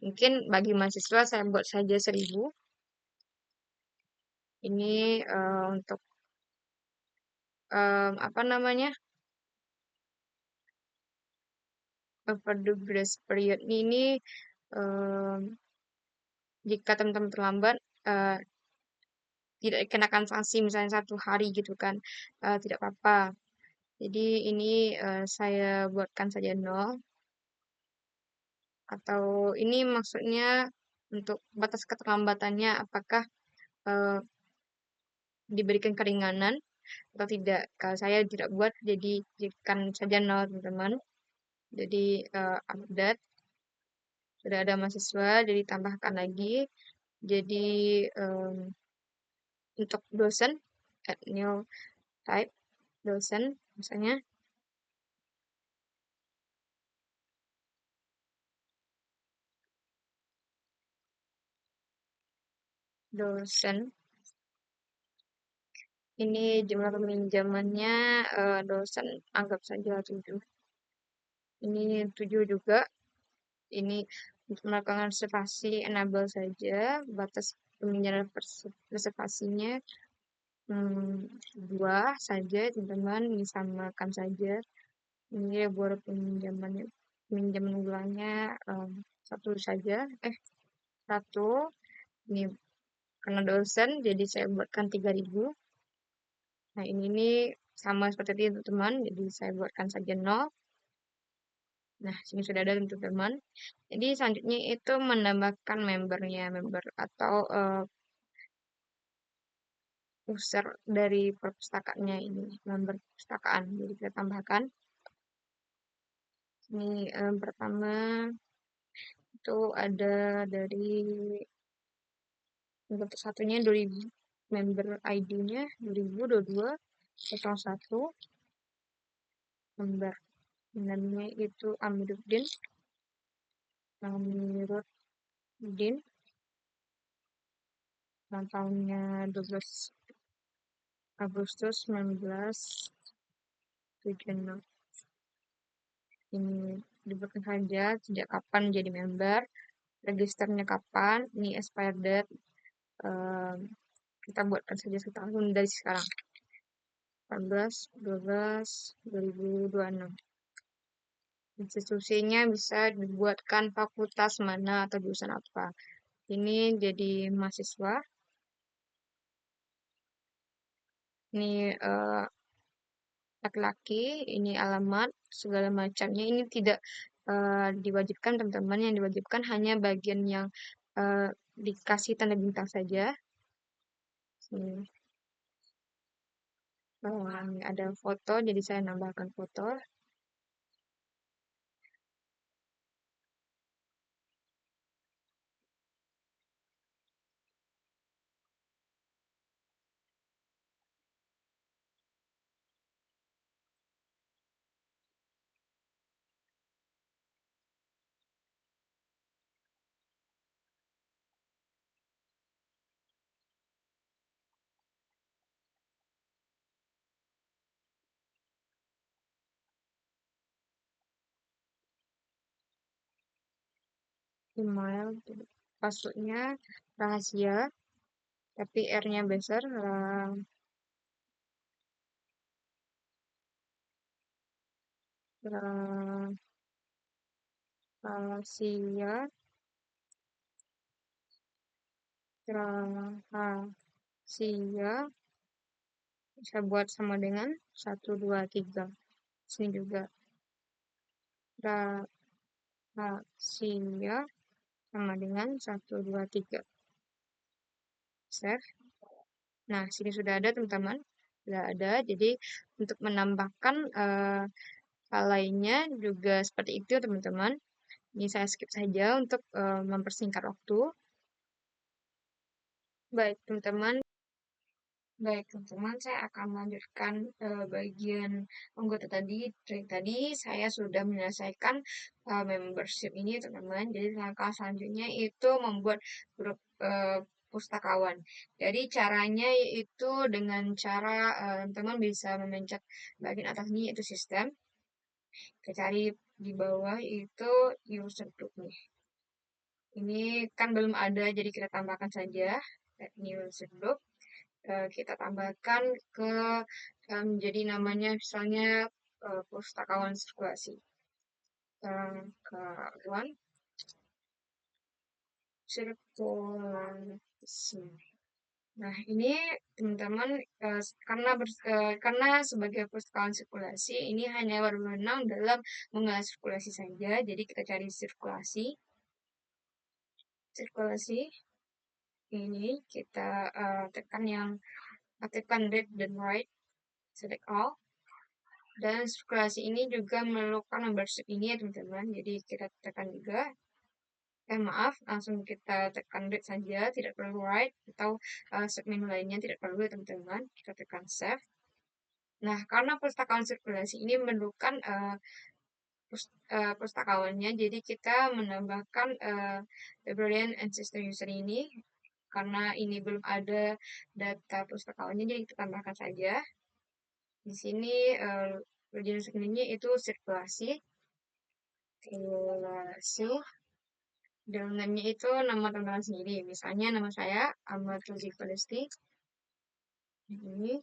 mungkin bagi mahasiswa saya buat saja 1.000. Ini untuk apa namanya, overdue grace period ini jika teman-teman terlambat tidak dikenakan sanksi, misalnya 1 hari gitu kan, tidak apa-apa. Jadi ini saya buatkan saja 0. Atau ini maksudnya untuk batas keterlambatannya apakah eh, diberikan keringanan atau tidak. Kalau saya tidak buat, jadi jadikan saja 0 teman-teman. Jadi update sudah ada mahasiswa, jadi tambahkan lagi. Jadi untuk dosen, add new type dosen misalnya. Dosen. Ini jumlah peminjamannya dosen anggap saja 7. Ini 7 juga. Ini untuk melakukan reservasi enable saja. Batas peminjaman reservasinya 2 saja teman-teman. Ini samakan saja. Ini baru peminjaman ulangnya 1 saja. 1. Ini karena dosen jadi saya buatkan 3.000. Nah ini nih sama seperti itu teman, jadi saya buatkan saja 0. Nah sini sudah ada teman-teman. Jadi selanjutnya itu menambahkan member atau user dari perpustakaannya ini, member perpustakaan. Jadi kita tambahkan. Ini pertama itu ada dari untuk satunya 2000, member ID-nya 2022-01, member namanya itu Amiruddin. Udin, ulang tahunnya 12 Agustus 1976. Ini dibuatkan saja sejak kapan menjadi member, registernya kapan, ini expired date, ehm, kita buatkan saja setahun dari sekarang, 18/12/2026. Institusinya bisa dibuatkan fakultas mana atau jurusan apa. Ini jadi mahasiswa, ini laki-laki, ini alamat, segala macamnya. Ini tidak diwajibkan teman-teman, yang diwajibkan hanya bagian yang dikasih tanda bintang saja. Ini ini ada foto, jadi saya nambahkan foto. Email, passwordnya rahasia, tapi R-nya besar, rahasia, rahasia, bisa buat sama dengan 1, 2, 3. Sini juga rahasia sama dengan 1, 2, 3. Save. Nah, sini sudah ada teman-teman. Sudah ada. Jadi untuk menambahkan hal lainnya juga seperti itu teman-teman. Ini saya skip saja untuk mempersingkat waktu. Baik teman-teman. Baik, teman-teman, saya akan melanjutkan bagian anggota tadi. Dari tadi saya sudah menyelesaikan membership ini, teman-teman. Jadi langkah selanjutnya itu membuat grup pustakawan. Jadi caranya yaitu dengan cara teman-teman bisa memencet bagian atas ini yaitu sistem. Kita cari di bawah itu user group nih. Ini kan belum ada, jadi kita tambahkan saja new user group. Kita tambahkan ke jadi namanya misalnya pustakawan sirkulasi. Pustakawan sirkulasi. Nah, ini teman-teman karena sebagai pustakawan sirkulasi ini hanya berwenang dalam mengelola sirkulasi saja. Jadi kita cari sirkulasi. Sirkulasi ini kita tekan yang aktifkan read dan write, select all. Dan sirkulasi ini juga memerlukan membership ini ya teman-teman. Jadi kita tekan juga. Maaf, langsung kita tekan read saja, tidak perlu write atau segmen lainnya tidak perlu ya teman-teman. Kita tekan save. Nah, karena pustakawan sirkulasi ini memerlukan pustakawannya, jadi kita menambahkan librarian and system user ini. Karena ini belum ada data pustakawannya, jadi kita tambahkan saja. Di sini jenis segmennya itu sirkulasi. Dalamnya itu nama teman-teman sendiri. Misalnya nama saya Ahmad Ruzi Falesti. Ini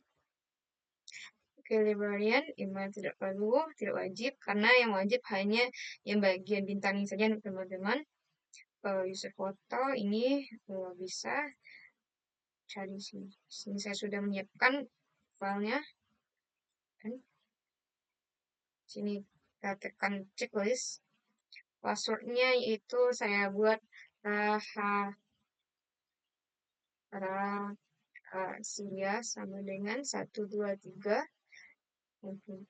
librarian, email tidak perlu, tidak wajib, karena yang wajib hanya yang bagian bintang ini saja teman-teman. User foto ini bisa cari sini. Sini saya sudah menyiapkan filenya. Dan sini kita tekan checklist. Passwordnya itu saya buat rahasia sama dengan 1, 2, 3.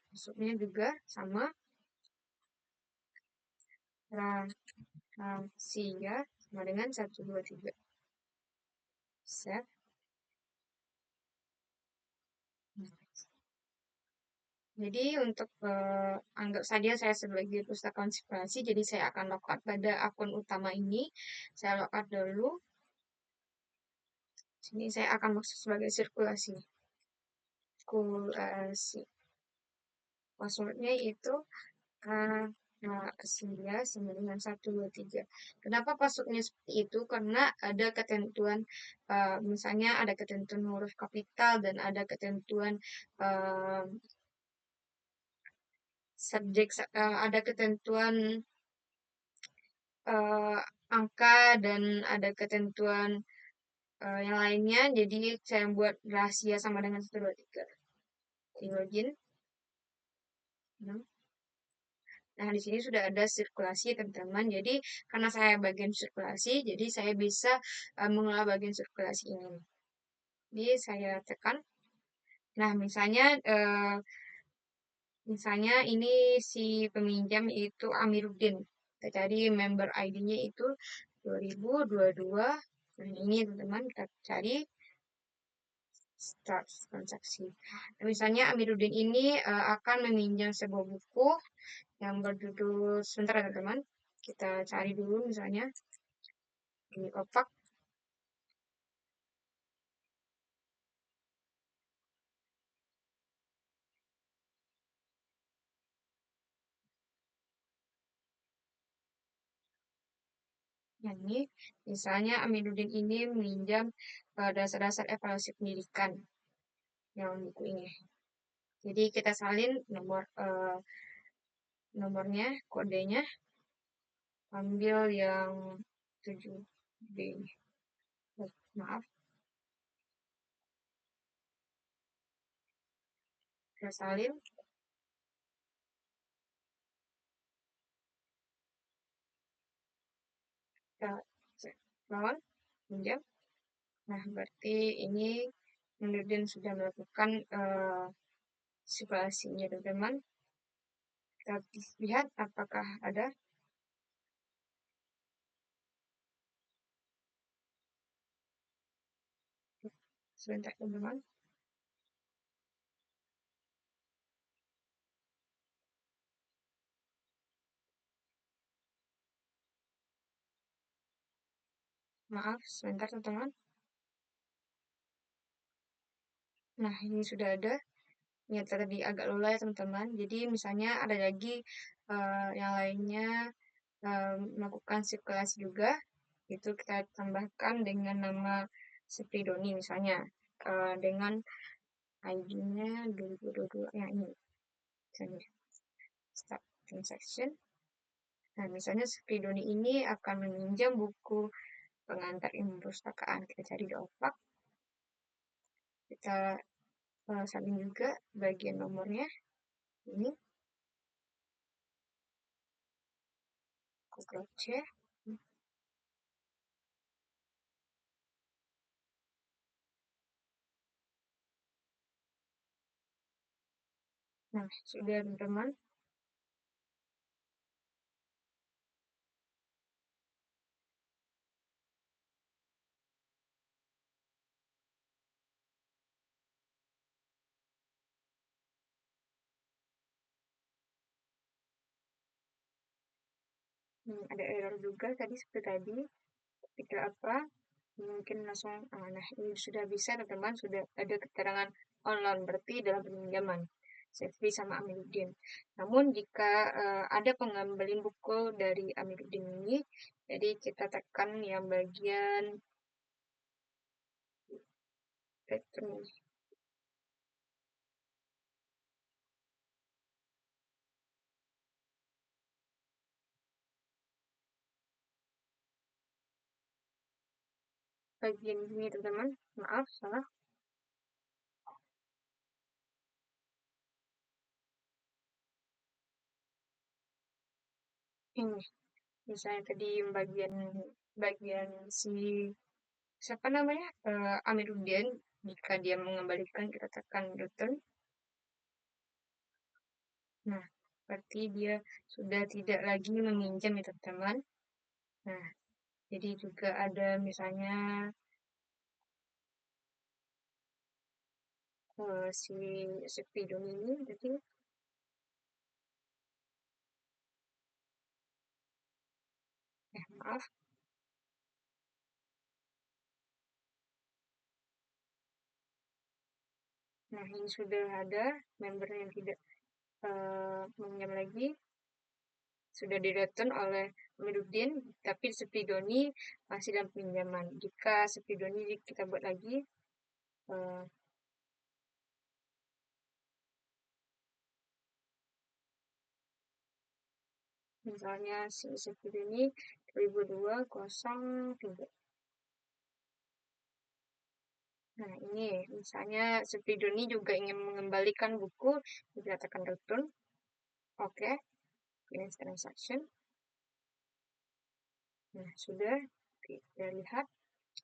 Masuknya juga sama rahasia sama dengan 1, 2, 3. Save. Jadi untuk anggap saja saya sebagai pustaka inspirasi, jadi saya akan logout pada akun utama ini. Saya logout dulu. Sini saya akan masuk sebagai sirkulasi. Sirkulasi. Passwordnya itu Asia 9123. Kenapa passwordnya seperti itu? Karena ada ketentuan, misalnya ada ketentuan huruf kapital dan ada ketentuan eh, subjek, ada ketentuan eh, angka dan ada ketentuan yang lainnya. Jadi saya buat rahasia sama dengan 123. Di login. Nah, Nah, di sini sudah ada sirkulasi, teman-teman. Jadi, karena saya bagian sirkulasi, jadi saya bisa mengelola bagian sirkulasi ini. Jadi, saya tekan. Nah, misalnya ini si peminjam itu Amiruddin. Kita cari member ID-nya itu 2022. Nah, ini teman-teman kita cari start transaksi. Nah, misalnya Amiruddin ini akan meminjam sebuah buku yang berjudul, sebentar ya teman-teman, kita cari dulu misalnya di opak. Nah, ini misalnya Aminuddin ini meminjam dasar-dasar evaluasi pendidikan yang buku ini. Jadi kita salin nomornya, kodenya, ambil yang 7B. Maaf, kita salin, kita cek lawan, pinjam. Nah, berarti ini Aminuddin sudah melakukan simulasinya, teman-teman. Kita lihat apakah ada. Sebentar, teman-teman. Maaf, sebentar, teman-teman. Nah, ini sudah ada. Ternyata tadi agak lelah ya, teman-teman. Jadi, misalnya ada lagi yang lainnya melakukan sirkulasi juga. Itu kita tambahkan dengan nama Spridoni misalnya. Dengan ID-nya 2022 yang ini. Misalnya, start transaction. Nah, misalnya Spridoni ini akan meminjam buku pengantar ilmu perpustakaan. Kita cari di opak. Kita salin juga bagian nomornya. Ini, Ctrl C. Nah, sudah teman-teman. Ada error juga tadi seperti tadi. Ketika apa? Mungkin langsung, nah ini sudah bisa teman-teman, sudah ada keterangan online berarti dalam peminjaman Sefri sama Aminuddin. Namun jika ada pengembalian buku dari Aminuddin ini, jadi kita tekan yang bagian return. Bagian ini teman-teman, maaf salah. Ini misalnya tadi bagian bagian si siapa namanya Amiruddin, jika dia mengembalikan kita tekan return. Nah, berarti dia sudah tidak lagi meminjam ya teman-teman. Nah, jadi juga ada misalnya si Sepidon ini tadi. maaf. Nah, ini sudah ada member yang tidak meminjam lagi, sudah direturn oleh Amiruddin, tapi Sepidoni masih dalam pinjaman. Jika Sepidoni kita buat lagi, eh, misalnya si Sepidoni 2002-03. Nah, ini misalnya Sepidoni juga ingin mengembalikan buku, dikatakan return. Oke, finish transaction. Nah, sudah kita lihat.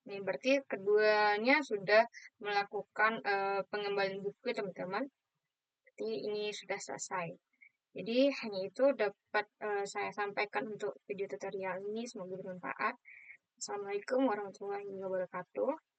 Ini berarti keduanya sudah melakukan pengembalian buku, teman-teman. Jadi ini sudah selesai. Jadi hanya itu dapat saya sampaikan untuk video tutorial ini. Semoga bermanfaat. Assalamualaikum warahmatullahi wabarakatuh.